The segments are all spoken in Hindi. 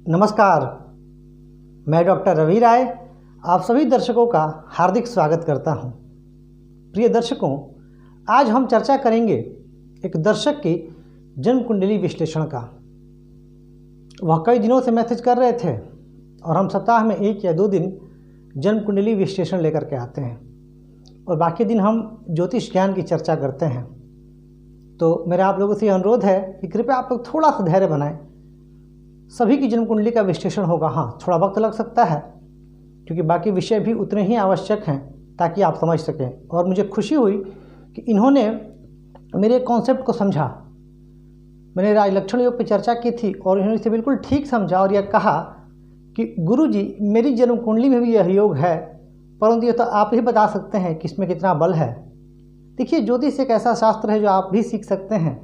नमस्कार, मैं डॉक्टर रवि राय आप सभी दर्शकों का हार्दिक स्वागत करता हूं। प्रिय दर्शकों, आज हम चर्चा करेंगे एक दर्शक की जन्म कुंडली विश्लेषण का। वह कई दिनों से मैसेज कर रहे थे और हम सप्ताह में 1 या 2 दिन जन्म कुंडली विश्लेषण लेकर के आते हैं और बाकी दिन हम ज्योतिष ज्ञान की चर्चा करते हैं। तो मेरा आप लोगों से अनुरोध है कि कृपया आप लोग थोड़ा सा धैर्य बनाएं। सभी की जन्म कुंडली का विश्लेषण होगा, हाँ थोड़ा वक्त लग सकता है क्योंकि बाकी विषय भी उतने ही आवश्यक हैं ताकि आप समझ सकें। और मुझे खुशी हुई कि इन्होंने मेरे कॉन्सेप्ट को समझा। मैंने राज लक्षण योग पर चर्चा की थी और इन्होंने इसे बिल्कुल ठीक समझा और यह कहा कि गुरुजी मेरी जन्म कुंडली में भी यह योग है, परंतु ये तो आप ही बता सकते हैं कि इसमें कितना बल है। देखिए, ज्योतिष एक ऐसा शास्त्र है जो आप भी सीख सकते हैं।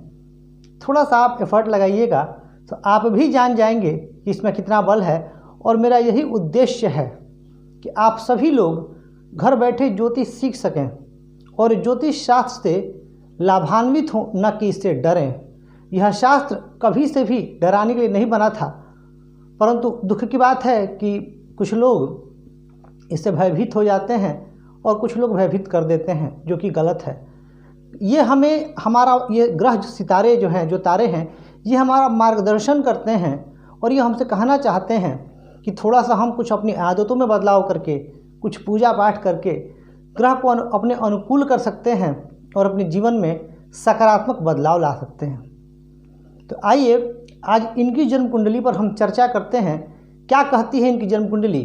थोड़ा सा आप एफर्ट लगाइएगा तो आप भी जान जाएंगे कि इसमें कितना बल है। और मेरा यही उद्देश्य है कि आप सभी लोग घर बैठे ज्योतिष सीख सकें और ज्योतिष शास्त्र से लाभान्वित हों, न कि इससे डरें। यह शास्त्र कभी से भी डराने के लिए नहीं बना था, परंतु दुख की बात है कि कुछ लोग इससे भयभीत हो जाते हैं और कुछ लोग भयभीत कर देते हैं, जो कि गलत है। ये हमें ये ग्रह जो सितारे जो हैं, जो तारे हैं, ये हमारा मार्गदर्शन करते हैं और ये हमसे कहना चाहते हैं कि थोड़ा सा हम कुछ अपनी आदतों में बदलाव करके, कुछ पूजा पाठ करके ग्रह को अपने अनुकूल कर सकते हैं और अपने जीवन में सकारात्मक बदलाव ला सकते हैं। तो आइए आज इनकी जन्म कुंडली पर हम चर्चा करते हैं। क्या कहती है इनकी जन्म कुंडली?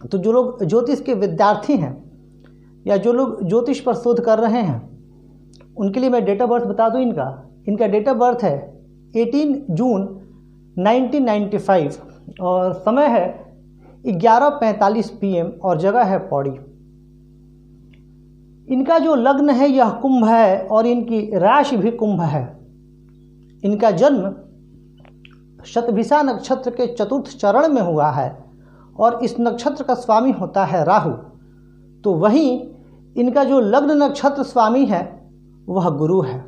तो जो लोग ज्योतिष के विद्यार्थी हैं या जो लोग ज्योतिष पर शोध कर रहे हैं, उनके लिए मैं डेट ऑफ बर्थ बता दूं। इनका डेट ऑफ बर्थ है 18 जून 1995 और समय है 11:45 PM और जगह है पौड़ी। इनका जो लग्न है यह कुंभ है और इनकी राशि भी कुंभ है। इनका जन्म शतभिषा नक्षत्र के चतुर्थ चरण में हुआ है और इस नक्षत्र का स्वामी होता है राहु। तो वहीं इनका जो लग्न नक्षत्र स्वामी है वह गुरु है।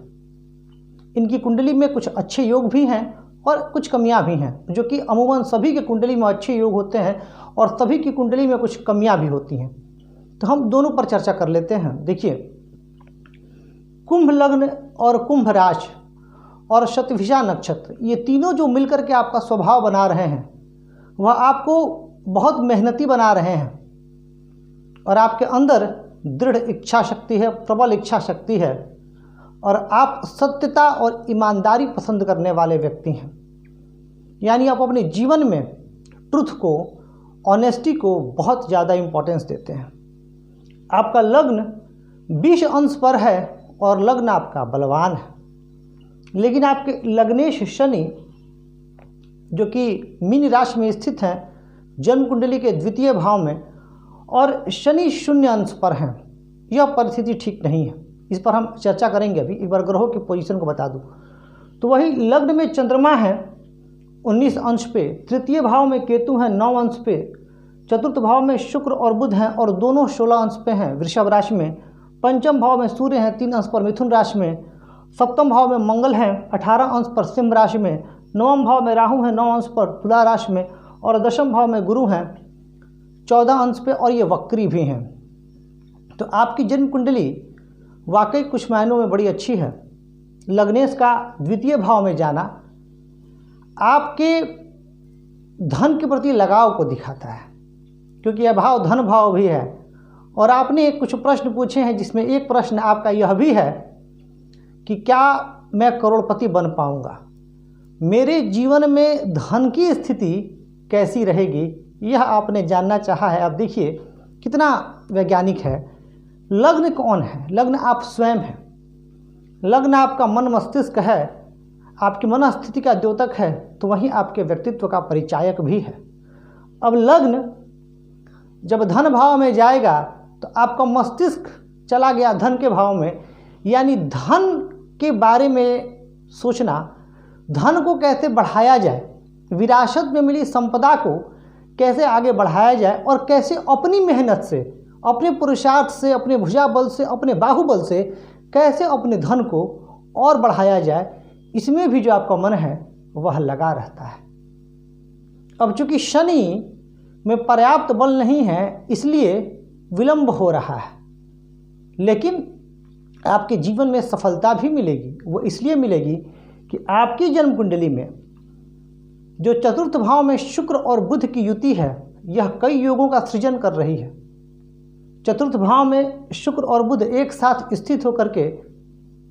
इनकी कुंडली में कुछ अच्छे योग भी हैं और कुछ कमियां भी हैं, जो कि अमूमन सभी के कुंडली में अच्छे योग होते हैं और सभी की कुंडली में कुछ कमियां भी होती हैं। तो हम दोनों पर चर्चा कर लेते हैं। देखिए, कुंभ लग्न और कुंभ राशि और शतभिषा नक्षत्र, ये तीनों जो मिलकर के आपका स्वभाव बना रहे हैं, वह आपको बहुत मेहनती बना रहे हैं और आपके अंदर दृढ़ इच्छा शक्ति है, प्रबल इच्छा शक्ति है और आप सत्यता और ईमानदारी पसंद करने वाले व्यक्ति हैं। यानी आप अपने जीवन में ट्रुथ को, ऑनेस्टी को बहुत ज़्यादा इम्पोर्टेंस देते हैं। आपका लग्न 20 अंश पर है और लग्न आपका बलवान है, लेकिन आपके लग्नेश शनि जो कि मीन राशि में स्थित हैं जन्म कुंडली के द्वितीय भाव में, और शनि 0 अंश पर हैं। यह परिस्थिति ठीक नहीं है, इस पर हम चर्चा करेंगे। अभी एक बार ग्रहों की पोजीशन को बता दूं तो वही लग्न में चंद्रमा है 19 अंश पे, तृतीय भाव में केतु हैं 9 अंश पे, चतुर्थ भाव में शुक्र और बुध हैं और दोनों 16 अंश पे हैं वृषभ राशि में, पंचम भाव में सूर्य हैं 3 अंश पर मिथुन राशि में, सप्तम भाव में मंगल हैं 18 अंश पर सिंह राशि में, नवम भाव में राहु हैं 9 अंश पर तुला राशि में और दशम भाव में गुरु हैं 14 अंश पे और ये वक्री भी हैं। तो आपकी जन्म कुंडली वाकई कुछ मायनों में बड़ी अच्छी है। लग्नेश का द्वितीय भाव में जाना आपके धन के प्रति लगाव को दिखाता है, क्योंकि यह भाव धन भाव भी है। और आपने कुछ प्रश्न पूछे हैं, जिसमें एक प्रश्न आपका यह भी है कि क्या मैं करोड़पति बन पाऊंगा, मेरे जीवन में धन की स्थिति कैसी रहेगी, यह आपने जानना चाहा है। अब देखिए कितना वैज्ञानिक है। लग्न कौन है? लग्न आप स्वयं हैं। लग्न आपका मन मस्तिष्क है, आपकी मन स्थिति का द्योतक है, तो वहीं आपके व्यक्तित्व का परिचायक भी है। अब लग्न जब धन भाव में जाएगा तो आपका मस्तिष्क चला गया धन के भाव में, यानी धन के बारे में सोचना, धन को कैसे बढ़ाया जाए, विरासत में मिली संपदा को कैसे आगे बढ़ाया जाए और कैसे अपनी मेहनत से, अपने पुरुषार्थ से, अपने भुजाबल से, अपने बाहुबल से कैसे अपने धन को और बढ़ाया जाए, इसमें भी जो आपका मन है वह लगा रहता है। अब चूंकि शनि में पर्याप्त बल नहीं है, इसलिए विलंब हो रहा है, लेकिन आपके जीवन में सफलता भी मिलेगी। वो इसलिए मिलेगी कि आपकी जन्म कुंडली में जो चतुर्थ भाव में शुक्र और बुध की युति है, यह कई योगों का सृजन कर रही है। चतुर्थ भाव में शुक्र और बुध एक साथ स्थित होकर के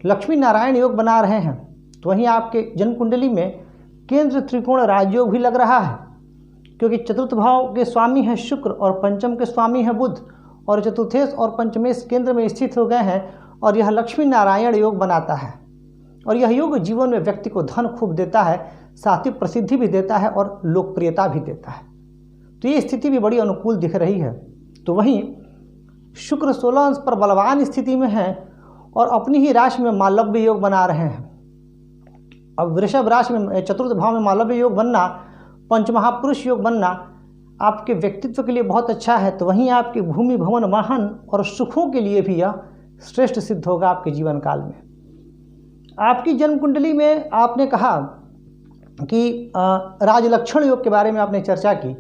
लक्ष्मी नारायण योग बना रहे हैं, तो वहीं आपके जन्म कुंडली में केंद्र त्रिकोण राजयोग भी लग रहा है, क्योंकि चतुर्थ भाव के स्वामी है शुक्र और पंचम के स्वामी है बुध, और चतुर्थेश और पंचमेश केंद्र में स्थित हो गए हैं, और यह लक्ष्मी नारायण योग बनाता है। और यह योग जीवन में व्यक्ति को धन खूब देता है, साथ ही प्रसिद्धि भी देता है और लोकप्रियता भी देता है। तो ये स्थिति भी बड़ी अनुकूल दिख रही है। तो वहीं शुक्र 16 अंश पर बलवान स्थिति में है और अपनी ही राशि में मालव्य योग बना रहे हैं। अब वृषभ राशि में चतुर्थ भाव में मालव्य योग बनना, पंचमहापुरुष योग बनना आपके व्यक्तित्व के लिए बहुत अच्छा है। तो वहीं आपके भूमि भवन वाहन और सुखों के लिए भी यह श्रेष्ठ सिद्ध होगा आपके जीवन काल में। आपकी जन्म कुंडली में आपने कहा कि राजलक्षण योग के बारे में आपने चर्चा की,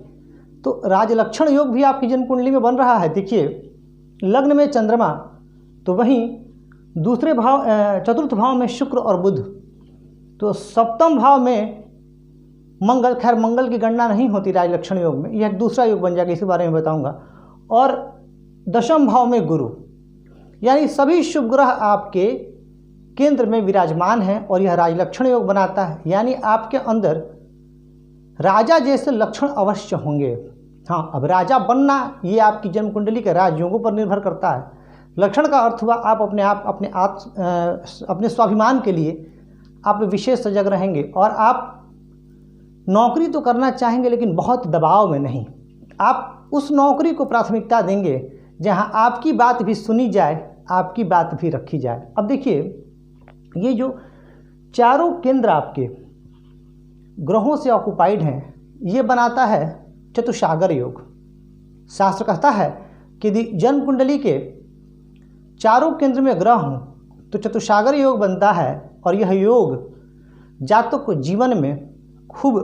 तो राजलक्षण योग भी आपकी जन्म कुंडली में बन रहा है। देखिए, लग्न में चंद्रमा, तो वहीं दूसरे भाव चतुर्थ भाव में शुक्र और बुध, तो सप्तम भाव में मंगल, खैर मंगल की गणना नहीं होती राजलक्षण योग में, यह दूसरा योग बन जाएगा, इसी बारे में बताऊंगा। और दशम भाव में गुरु, यानी सभी शुभ ग्रह आपके केंद्र में विराजमान हैं और यह राजलक्षण योग बनाता है, यानी आपके अंदर राजा जैसे लक्षण अवश्य होंगे। हाँ, अब राजा बनना ये आपकी जन्म कुंडली के राजयोगों पर निर्भर करता है। लक्षण का अर्थ हुआ आप अपने स्वाभिमान के लिए आप विशेष सजग रहेंगे और आप नौकरी तो करना चाहेंगे लेकिन बहुत दबाव में नहीं। आप उस नौकरी को प्राथमिकता देंगे जहां आपकी बात भी सुनी जाए, आपकी बात भी रखी जाए। अब देखिए, ये जो चारों केंद्र आपके ग्रहों से ऑक्युपाइड हैं, ये बनाता है चतुसागर योग। शास्त्र कहता है कि यदि जन्म कुंडली के चारों केंद्र में ग्रह हों तो चतुसागर योग बनता है, और यह योग जातक को जीवन में खूब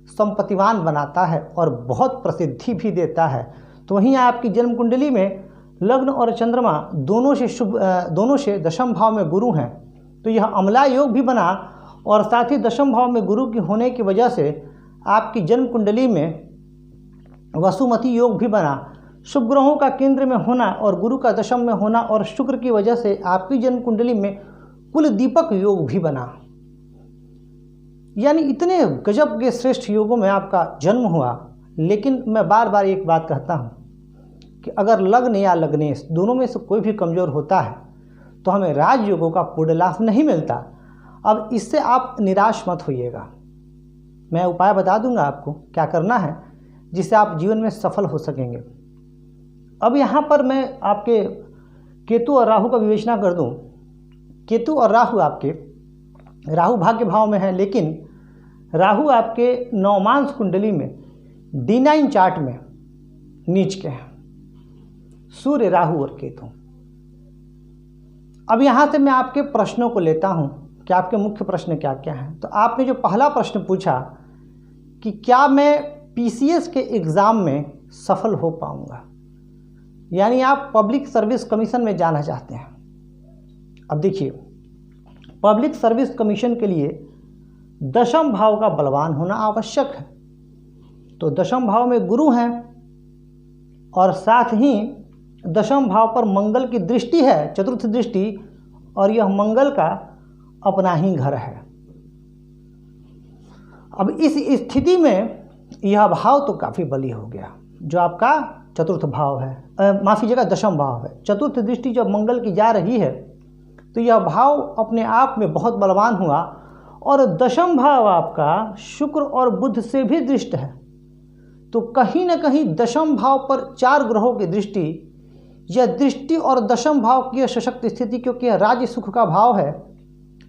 संपत्तिवान बनाता है और बहुत प्रसिद्धि भी देता है। तो वहीं आपकी जन्म कुंडली में लग्न और चंद्रमा दोनों से दशम भाव में गुरु हैं, तो यह अमला योग भी बना, और साथ ही दशम भाव में गुरु की होने की वजह से आपकी जन्म कुंडली में वसुमती योग भी बना। शुभ ग्रहों का केंद्र में होना और गुरु का दशम में होना और शुक्र की वजह से आपकी जन्म कुंडली में कुल दीपक योग भी बना। यानी इतने गजब के श्रेष्ठ योगों में आपका जन्म हुआ। लेकिन मैं बार बार एक बात कहता हूँ कि अगर लग्न या लग्नेश दोनों में से कोई भी कमज़ोर होता है तो हमें राजयोगों का पूर्ण लाभ नहीं मिलता। अब इससे आप निराश मत होइएगा, मैं उपाय बता दूंगा आपको क्या करना है जिससे आप जीवन में सफल हो सकेंगे। अब यहाँ पर मैं आपके केतु और राहु का विवेचना कर दूं। केतु और राहु आपके, राहु भाग्य भाव में है, लेकिन राहु आपके नवमांश कुंडली में D9 चार्ट में नीच के हैं, सूर्य, राहु और केतु। अब यहाँ से मैं आपके प्रश्नों को लेता हूँ कि आपके मुख्य प्रश्न क्या क्या हैं। तो आपने जो पहला प्रश्न पूछा कि क्या मैं PCS के एग्ज़ाम में सफल हो पाऊँगा, यानी आप पब्लिक सर्विस कमीशन में जाना चाहते हैं। अब देखिए, पब्लिक सर्विस कमीशन के लिए दशम भाव का बलवान होना आवश्यक है। तो दशम भाव में गुरु हैं और साथ ही दशम भाव पर मंगल की दृष्टि है, चतुर्थ दृष्टि, और यह मंगल का अपना ही घर है। अब इस स्थिति में यह भाव तो काफ़ी बली हो गया जो आपका चतुर्थ भाव है, माफ़ कीजिएगा दशम भाव है। चतुर्थ दृष्टि जब मंगल की जा रही है तो यह भाव अपने आप में बहुत बलवान हुआ, और दशम भाव आपका शुक्र और बुध से भी दृष्ट है। तो कहीं न कहीं दशम भाव पर चार ग्रहों की दृष्टि, यह दृष्टि और दशम भाव की सशक्त स्थिति, क्योंकि यह राज्य सुख का भाव है,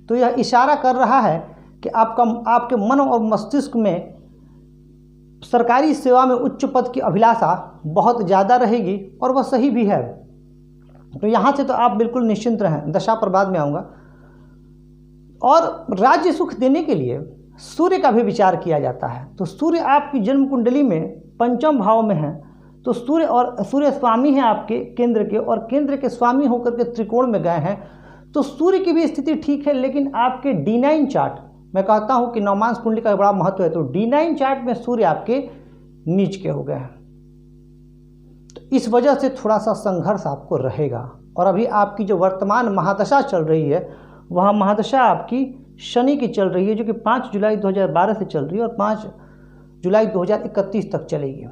तो यह इशारा कर रहा है कि आपके मन और मस्तिष्क में सरकारी सेवा में उच्च पद की अभिलाषा बहुत ज़्यादा रहेगी, और वह सही भी है। तो यहाँ से तो आप बिल्कुल निश्चिंत रहें, दशा पर बाद में आऊँगा। और राज्य सुख देने के लिए सूर्य का भी विचार किया जाता है। तो सूर्य आपकी जन्म कुंडली में पंचम भाव में है, तो सूर्य स्वामी हैं आपके केंद्र के, और केंद्र के स्वामी होकर के त्रिकोण में गए हैं। तो सूर्य की भी स्थिति ठीक है, लेकिन आपके D9 चार्ट, मैं कहता हूं कि नवमांश कुंडली का बड़ा महत्व है, तो D9 चार्ट में सूर्य आपके नीच के हो गए हैं। तो इस वजह से थोड़ा सा संघर्ष आपको रहेगा। और अभी आपकी जो वर्तमान महादशा चल रही है, वह महादशा आपकी शनि की चल रही है, जो कि 5 जुलाई 2012 से चल रही है और 5 जुलाई 2031 तक चलेगी।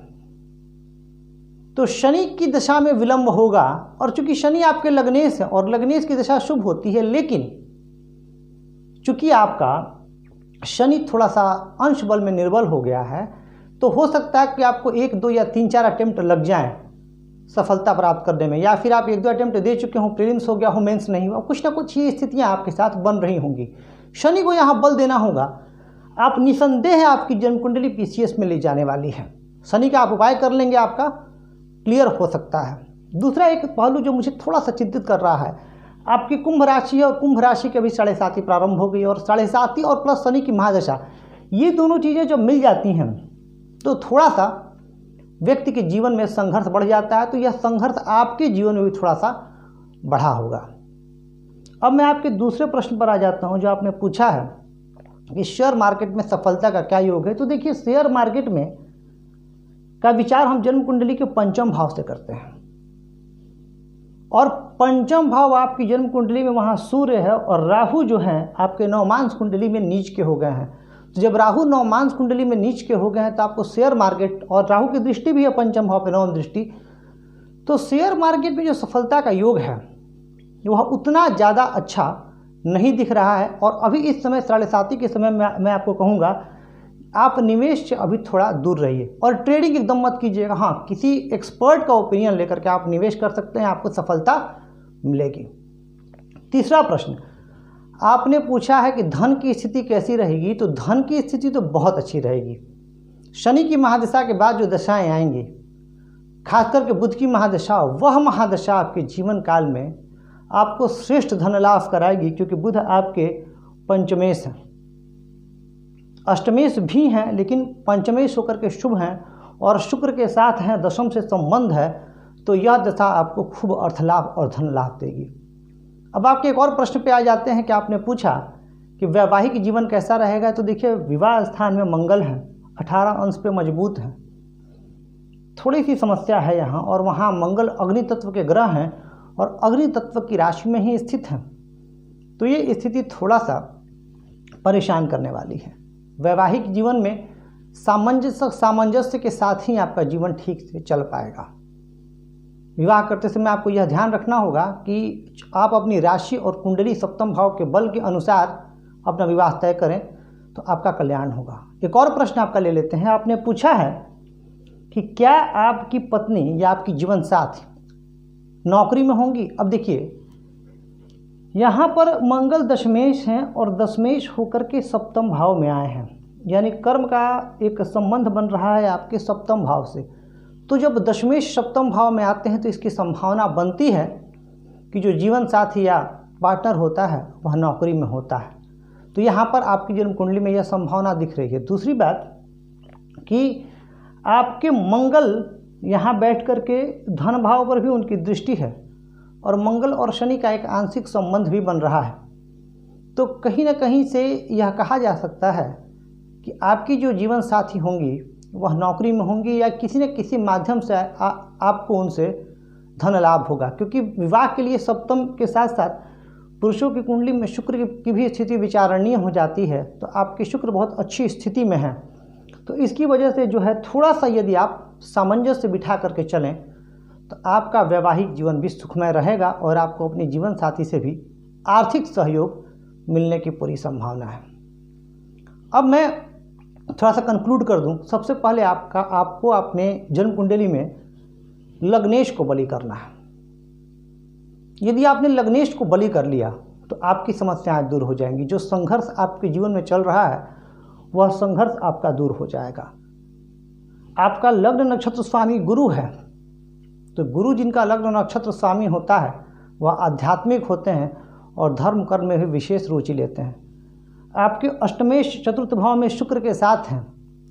तो शनि की दशा में विलंब होगा, और चूंकि शनि आपके लग्नेश है और लग्नेश की दशा शुभ होती है, लेकिन चूंकि आपका शनि थोड़ा सा अंश बल में निर्बल हो गया है, तो हो सकता है कि आपको 1, 2 या 3, 4 अटेम्प्ट लग जाएं सफलता प्राप्त करने में, या फिर आप 1, 2 अटेम्प्ट दे चुके हों, प्रीलिम्स हो गया हो, मेंस नहीं हुआ, कुछ ना कुछ ये स्थितियां आपके साथ बन रही होंगी। शनि को यहाँ बल देना होगा। आप निसंदेह आपकी जन्म कुंडली PCS में ले जाने वाली है। शनि का आप उपाय कर लेंगे, आपका क्लियर हो सकता है। दूसरा एक पहलू जो मुझे थोड़ा सा चिंतित कर रहा है, आपकी कुंभ राशि है, और कुंभ राशि के भी 7.5 प्रारंभ हो गई, और 7.5 और प्लस शनि की महादशा, ये दोनों चीज़ें जब मिल जाती हैं तो थोड़ा सा व्यक्ति के जीवन में संघर्ष बढ़ जाता है। तो यह संघर्ष आपके जीवन में भी थोड़ा सा बढ़ा होगा। अब मैं आपके दूसरे प्रश्न पर आ जाता हूं, जो आपने पूछा है कि शेयर मार्केट में सफलता का क्या योग है। तो देखिए, शेयर मार्केट में का विचार हम जन्म कुंडली के पंचम भाव से करते हैं, और पंचम भाव आपकी जन्म कुंडली में वहाँ सूर्य है, और राहु जो है आपके नवमांश कुंडली में नीच के हो गए हैं। तो जब राहु नवमांश कुंडली में नीच के हो गए हैं, तो आपको शेयर मार्केट, और राहु की दृष्टि भी है पंचम भाव पे, नवम दृष्टि, तो शेयर मार्केट में जो सफलता का योग है वह उतना ज़्यादा अच्छा नहीं दिख रहा है। और अभी इस समय 7.5 के समय मैं आपको कहूँगा, आप निवेश से अभी थोड़ा दूर रहिए, और ट्रेडिंग एकदम मत कीजिएगा। हाँ, किसी एक्सपर्ट का ओपिनियन लेकर के आप निवेश कर सकते हैं, आपको सफलता मिलेगी। तीसरा प्रश्न आपने पूछा है कि धन की स्थिति कैसी रहेगी। तो धन की स्थिति तो बहुत अच्छी रहेगी। शनि की महादशा के बाद जो दशाएं आएंगी, खास करके बुध की महादशा, वह महादशा आपके जीवन काल में आपको श्रेष्ठ धन लाभ कराएगी, क्योंकि बुध आपके पंचमेश हैं, अष्टमेश भी हैं, लेकिन पंचमेश होकर के शुभ हैं, और शुक्र के साथ हैं, दशम से संबंध है। तो यह दशा आपको खूब अर्थ लाभ और धन लाभ देगी। अब आपके एक और प्रश्न पे आ जाते हैं कि आपने पूछा कि वैवाहिक जीवन कैसा रहेगा। तो देखिए, विवाह स्थान में मंगल हैं, 18 अंश पे मजबूत हैं, थोड़ी सी समस्या है यहाँ, और वहाँ मंगल अग्नि तत्व के ग्रह हैं और अग्नि तत्व की राशि में ही स्थित हैं। तो ये स्थिति थोड़ा सा परेशान करने वाली है। वैवाहिक जीवन में सामंजस्य के साथ ही आपका जीवन ठीक से चल पाएगा। विवाह करते समय आपको यह ध्यान रखना होगा कि आप अपनी राशि और कुंडली सप्तम भाव के बल के अनुसार अपना विवाह तय करें, तो आपका कल्याण होगा। एक और प्रश्न आपका ले लेते हैं। आपने पूछा है कि क्या आपकी पत्नी या आपकी जीवन साथी नौकरी में होंगी। अब देखिए, यहाँ पर मंगल दशमेश हैं, और दशमेश होकर के सप्तम भाव में आए हैं, यानी कर्म का एक संबंध बन रहा है आपके सप्तम भाव से। तो जब दशमेश सप्तम भाव में आते हैं, तो इसकी संभावना बनती है कि जो जीवन साथी या पार्टनर होता है वह नौकरी में होता है। तो यहाँ पर आपकी जन्म कुंडली में यह संभावना दिख रही है। दूसरी बात कि आपके मंगल यहाँ बैठ कर के धन भाव पर भी उनकी दृष्टि है, और मंगल और शनि का एक आंशिक संबंध भी बन रहा है। तो कहीं ना कहीं से यह कहा जा सकता है कि आपकी जो जीवन साथी होंगी वह नौकरी में होंगी, या किसी न किसी माध्यम से आपको उनसे धन लाभ होगा, क्योंकि विवाह के लिए सप्तम के साथ साथ पुरुषों की कुंडली में शुक्र की भी स्थिति विचारणीय हो जाती है। तो आपके शुक्र बहुत अच्छी स्थिति में है। तो इसकी वजह से जो है, थोड़ा सा यदि आप सामंजस्य बिठा करके चलें, तो आपका वैवाहिक जीवन भी सुखमय रहेगा, और आपको अपने जीवन साथी से भी आर्थिक सहयोग मिलने की पूरी संभावना है। अब मैं थोड़ा सा कंक्लूड कर दूं। सबसे पहले आपको अपने जन्म कुंडली में लग्नेश को बलि करना है। यदि आपने लग्नेश को बलि कर लिया, तो आपकी समस्याएं दूर हो जाएंगी। जो संघर्ष आपके जीवन में चल रहा है, वह संघर्ष आपका दूर हो जाएगा। आपका लग्न नक्षत्र स्वामी गुरु है, तो गुरु जिनका लग्न नक्षत्र स्वामी होता है, वह आध्यात्मिक होते हैं और धर्म कर्म में भी विशेष रुचि लेते हैं। आपके अष्टमेश चतुर्थ भाव में शुक्र के साथ हैं,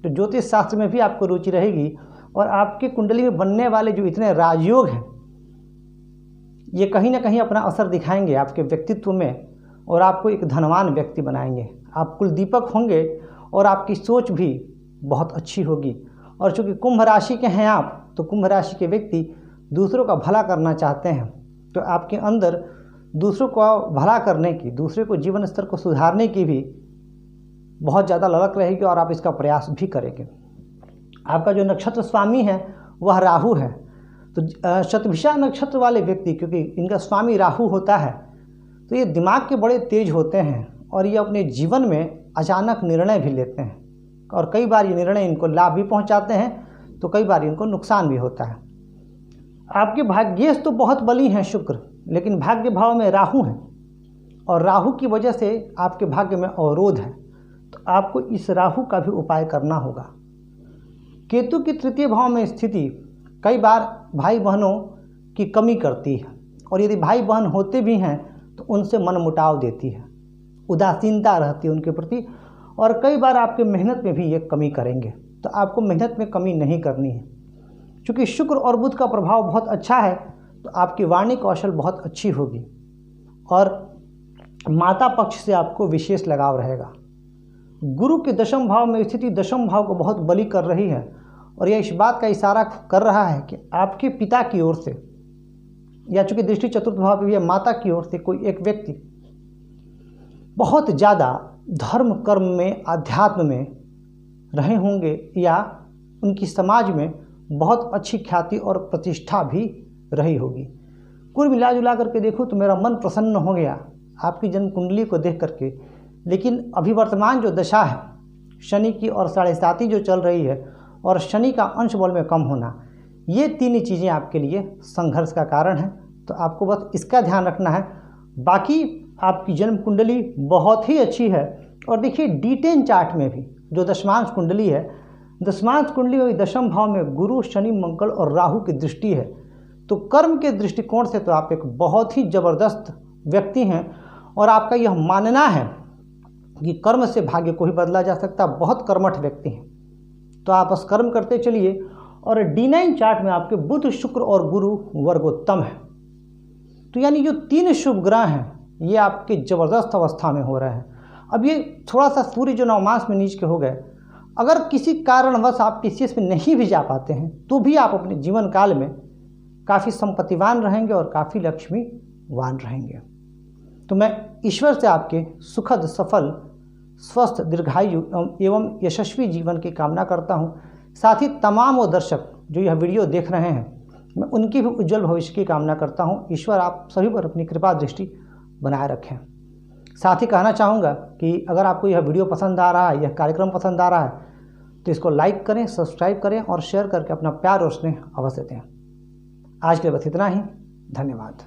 तो ज्योतिष शास्त्र में भी आपको रुचि रहेगी और आपकी कुंडली में बनने वाले जो इतने राजयोग हैं ये कहीं ना कहीं अपना असर दिखाएंगे आपके व्यक्तित्व में और आपको एक धनवान व्यक्ति बनाएंगे। आप कुलदीपक होंगे और आपकी सोच भी बहुत अच्छी होगी। और चूँकि कुंभ राशि के हैं आप, तो कुंभ राशि के व्यक्ति दूसरों का भला करना चाहते हैं, तो आपके अंदर दूसरों को भला करने की, दूसरे को जीवन स्तर को सुधारने की भी बहुत ज़्यादा ललक रहेगी और आप इसका प्रयास भी करेंगे। आपका जो नक्षत्र स्वामी है वह राहु है, तो शतभिषा नक्षत्र वाले व्यक्ति, क्योंकि इनका स्वामी राहु होता है, तो ये दिमाग के बड़े तेज होते हैं और ये अपने जीवन में अचानक निर्णय भी लेते हैं और कई बार ये निर्णय इनको लाभ भी पहुंचाते हैं, तो कई बार इनको नुकसान भी होता है। आपके भाग्येश तो बहुत बली हैं शुक्र, लेकिन भाग्य भाव में राहु है और राहु की वजह से आपके भाग्य में अवरोध है, तो आपको इस राहु का भी उपाय करना होगा। केतु की तृतीय भाव में स्थिति कई बार भाई बहनों की कमी करती है और यदि भाई बहन होते भी हैं तो उनसे मनमुटाव देती है, उदासीनता रहती है उनके प्रति और कई बार आपके मेहनत में भी ये कमी करेंगे, तो आपको मेहनत में कमी नहीं करनी है। क्योंकि शुक्र और बुध का प्रभाव बहुत अच्छा है, तो आपकी वाणी कौशल बहुत अच्छी होगी और माता पक्ष से आपको विशेष लगाव रहेगा। गुरु के दशम भाव में स्थिति दशम भाव को बहुत बली कर रही है और यह इस बात का इशारा कर रहा है कि आपके पिता की ओर से, या चूँकि दृष्टि चतुर्थ भाव पर माता की ओर से कोई एक व्यक्ति बहुत ज़्यादा धर्म कर्म में, अध्यात्म में रहे होंगे या उनकी समाज में बहुत अच्छी ख्याति और प्रतिष्ठा भी रही होगी। कुल मिला जुला करके देखो तो मेरा मन प्रसन्न हो गया आपकी जन्म कुंडली को देख करके। लेकिन अभी वर्तमान जो दशा है शनि की और 7.5 जो चल रही है और शनि का अंश बल में कम होना, ये तीन ही चीज़ें आपके लिए संघर्ष का कारण है, तो आपको बस इसका ध्यान रखना है। बाकी आपकी जन्म कुंडली बहुत ही अच्छी है। और देखिए D10 चार्ट में भी जो दशमांश कुंडली है, दशमांश कुंडली और दशम भाव में गुरु, शनि, मंगल और राहु की दृष्टि है, तो कर्म के दृष्टिकोण से तो आप एक बहुत ही ज़बरदस्त व्यक्ति हैं और आपका यह मानना है कि कर्म से भाग्य को ही बदला जा सकता, बहुत कर्मठ व्यक्ति हैं, तो आप बस कर्म करते चलिए। और D9 चार्ट में आपके बुध, शुक्र और गुरु वर्गोत्तम है, तो यानी जो तीन शुभ ग्रह हैं ये आपके ज़बरदस्त अवस्था में हो रहे हैं। अब ये थोड़ा सा सूर्य जो नवमास में नीच के हो गए, अगर किसी कारणवश आप PCS में नहीं भी जा पाते हैं तो भी आप अपने जीवन काल में काफ़ी संपत्तिवान रहेंगे और काफ़ी लक्ष्मीवान रहेंगे। तो मैं ईश्वर से आपके सुखद, सफल, स्वस्थ, दीर्घायु एवं यशस्वी जीवन की कामना करता हूँ। साथ ही तमाम वो दर्शक जो यह वीडियो देख रहे हैं, मैं उनकी भी उज्जवल भविष्य की कामना करता हूँ। ईश्वर आप सभी पर अपनी कृपा दृष्टि बनाए रखें। साथ ही कहना चाहूँगा कि अगर आपको यह वीडियो पसंद आ रहा है, यह कार्यक्रम पसंद आ रहा है, तो इसको लाइक करें, सब्सक्राइब करें और शेयर करके अपना प्यार और स्नेह अवश्य दें। आज के लिए बस इतना ही। धन्यवाद।